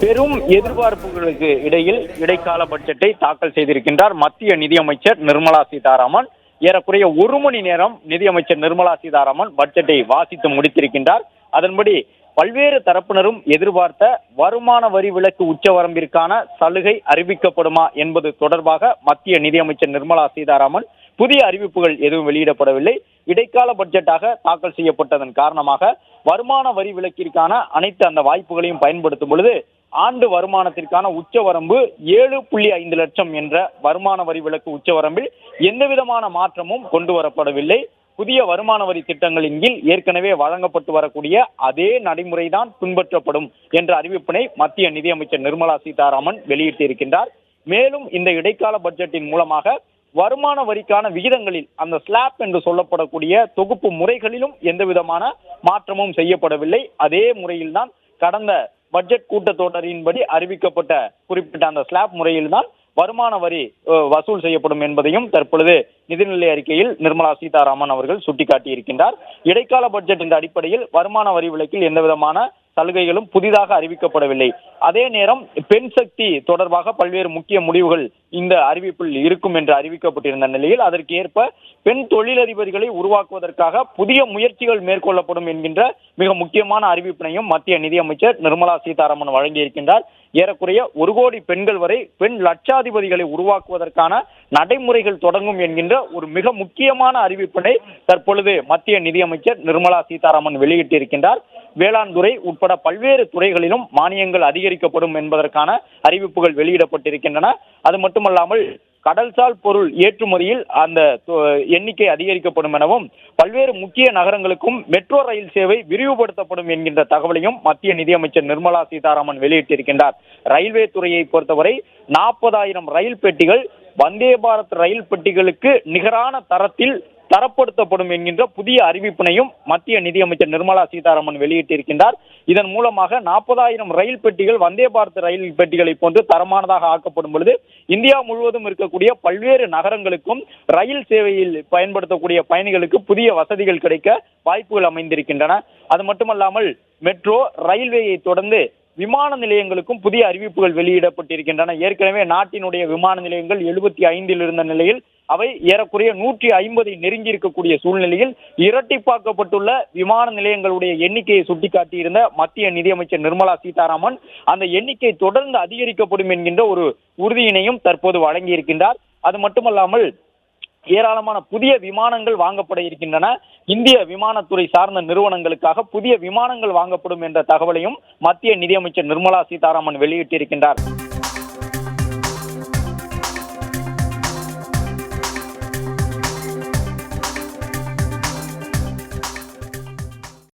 பெரும் எதிர்பார்ப்புகளுக்கு இடையில் இடைக்கால பட்ஜெட்டை தாக்கல் செய்திருக்கின்றார் மத்திய நிதியமைச்சர் நிர்மலா சீதாராமன். ஏறக்குறைய 1 மணி நேரம் நிதியமைச்சர் நிர்மலா சீதாராமன் பட்ஜெட்டை வாசித்து முடித்திருக்கின்றார். அதன்படி பல்வேறு தரப்பினரும் எதிர்பார்த்த வருமான வரி விலக்கு உச்சவரம்பிற்கான சலுகை அறிவிக்கப்படுமா என்பது தொடர்பாக மத்திய நிதியமைச்சர் நிர்மலா சீதாராமன் புதிய அறிவிப்புகள் எதுவும் வெளியிடப்படவில்லை. இடைக்கால பட்ஜெட்டாக தாக்கல் செய்யப்பட்டதன் காரணமாக வருமான வரி விலக்கிற்கான அனைத்து அந்த வாய்ப்புகளையும் பயன்படுத்தும் பொழுது ஆண்டு வருமானத்திற்கான உச்சவரம்பு 7.5 லட்சம் என்ற வருமான வரி விலக்கு உச்சவரம்பில் எந்தவிதமான மாற்றமும் கொண்டு வரப்படவில்லை. புதிய வருமான வரி திட்டங்களின் கீழ் ஏற்கனவே வழங்கப்பட்டு வரக்கூடிய அதே நடைமுறைதான் பின்பற்றப்படும் என்ற அறிவிப்பினை மத்திய நிதியமைச்சர் நிர்மலா சீதாராமன் வெளியிட்டிருக்கின்றார். மேலும் இந்த இடைக்கால பட்ஜெட்டின் மூலமாக வருமான வரிக்கான விகிதங்களில் அந்த ஸ்லாப் என்று சொல்லப்படக்கூடிய தொகுப்பு முறைகளிலும் எந்த விதமான மாற்றமும் செய்யப்படவில்லை. அதே முறையில்தான் கடந்த பட்ஜெட் கூட்டத்தொடரின்படி அறிவிக்கப்பட்ட குறிப்பிட்ட அந்த ஸ்லாப் முறையில்தான் வருமான வரி வசூல் செய்யப்படும் என்பதையும் தற்பொழுது நிதிநிலை அறிக்கையில் நிர்மலா சீதாராமன் அவர்கள் சுட்டிக்காட்டியிருக்கின்றார். இடைக்கால பட்ஜெட் என்ற அடிப்படையில் வருமான வரி விலக்கில் எந்த விதமான சலுகைகளும் புதிதாக அறிவிக்கப்படவில்லை. அதே நேரம் பெண் சக்தி தொடர்பாக பல்வேறு முக்கிய முடிவுகள் இந்த அறிவிப்பில் இருக்கும் என்று அறிவிக்கப்பட்டிருந்த நிலையில் அதற்கு ஏற்ப பெண் தொழிலதிபர்களை உருவாக்குவதற்காக புதிய முயற்சிகள் மேற்கொள்ளப்படும் என்கின்ற மிக முக்கியமான அறிவிப்பினையும் மத்திய நிதியமைச்சர் நிர்மலா சீதாராமன் வழங்கியிருக்கின்றார். ஏறக்குறைய 1 கோடி பெண்கள் வரை பெண் லட்சாதிபதிகளை உருவாக்குவதற்கான நடைமுறைகள் தொடங்கும் என்கின்ற ஒரு மிக முக்கியமான அறிவிப்பினை தற்பொழுது மத்திய நிதியமைச்சர் நிர்மலா சீதாராமன் வெளியிட்டிருக்கின்றார். வேளாண் துறை உட்பட பல்வேறு துறைகளிலும் மானியங்கள் அதிகரிக்கப்படும் என்பதற்கான அறிவிப்புகள் வெளியிடப்பட்டிருக்கின்றன. அது மட்டுமல்லாமல் கடல்சார் பொருள் ஏற்றுமதியில் அந்த எண்ணிக்கை அதிகரிக்கப்படும் எனவும் பல்வேறு முக்கிய நகரங்களுக்கும் மெட்ரோ ரயில் சேவை விரிவுபடுத்தப்படும் என்கின்ற தகவலையும் மத்திய நிதியமைச்சர் நிர்மலா சீதாராமன் வெளியிட்டிருக்கின்றார். ரயில்வே துறையை பொறுத்தவரை 40,000 ரயில் பெட்டிகள் வந்தே பாரத் ரயில் பெட்டிகளுக்கு நிகரான தரத்தில் தரப்படுத்தப்படும் என்கின்ற புதிய அறிவிப்பினையும் மத்திய நிதியமைச்சர் நிர்மலா சீதாராமன் வெளியிட்டிருக்கின்றார். இதன் மூலமாக 40,000 ரயில் பெட்டிகள் வந்தே பாரத் ரயில் பெட்டிகளை போன்று தரமானதாக ஆக்கப்படும் பொழுது இந்தியா முழுவதும் இருக்கக்கூடிய பல்வேறு நகரங்களுக்கும் ரயில் சேவையில் பயன்படுத்தக்கூடிய பயணிகளுக்கு புதிய வசதிகள் கிடைக்க வாய்ப்புகள் அமைந்திருக்கின்றன. அது மட்டுமல்லாமல் மெட்ரோ ரயில்வேயை தொடர்ந்து விமான நிலையங்களுக்கும் புதிய அறிவிப்புகள் வெளியிடப்பட்டிருக்கின்றன. ஏற்கனவே நாட்டினுடைய விமான நிலையங்கள் 75 இருந்த நிலையில் அவை ஏறக்குறைய 150 நெருங்கி இருக்கக்கூடிய சூழ்நிலையில் இரட்டிப்பாக்கப்பட்டுள்ள விமான நிலையங்களுடைய எண்ணிக்கையை சுட்டிக்காட்டியிருந்த மத்திய நிதியமைச்சர் நிர்மலா சீதாராமன் அந்த எண்ணிக்கை தொடர்ந்து அதிகரிக்கப்படும் என்கின்ற ஒரு உறுதியினையும் தற்போது வழங்கியிருக்கின்றார். அது மட்டுமல்லாமல் ஏராளமான புதிய விமானங்கள் வாங்கப்பட இருக்கின்றன. இந்திய விமானத்துறை சார்ந்த நிறுவனங்களுக்காக புதிய விமானங்கள் வாங்கப்படும் என்ற தகவலையும் மத்திய நிதியமைச்சர் நிர்மலா சீதாராமன் வெளியிட்டிருக்கின்றார்.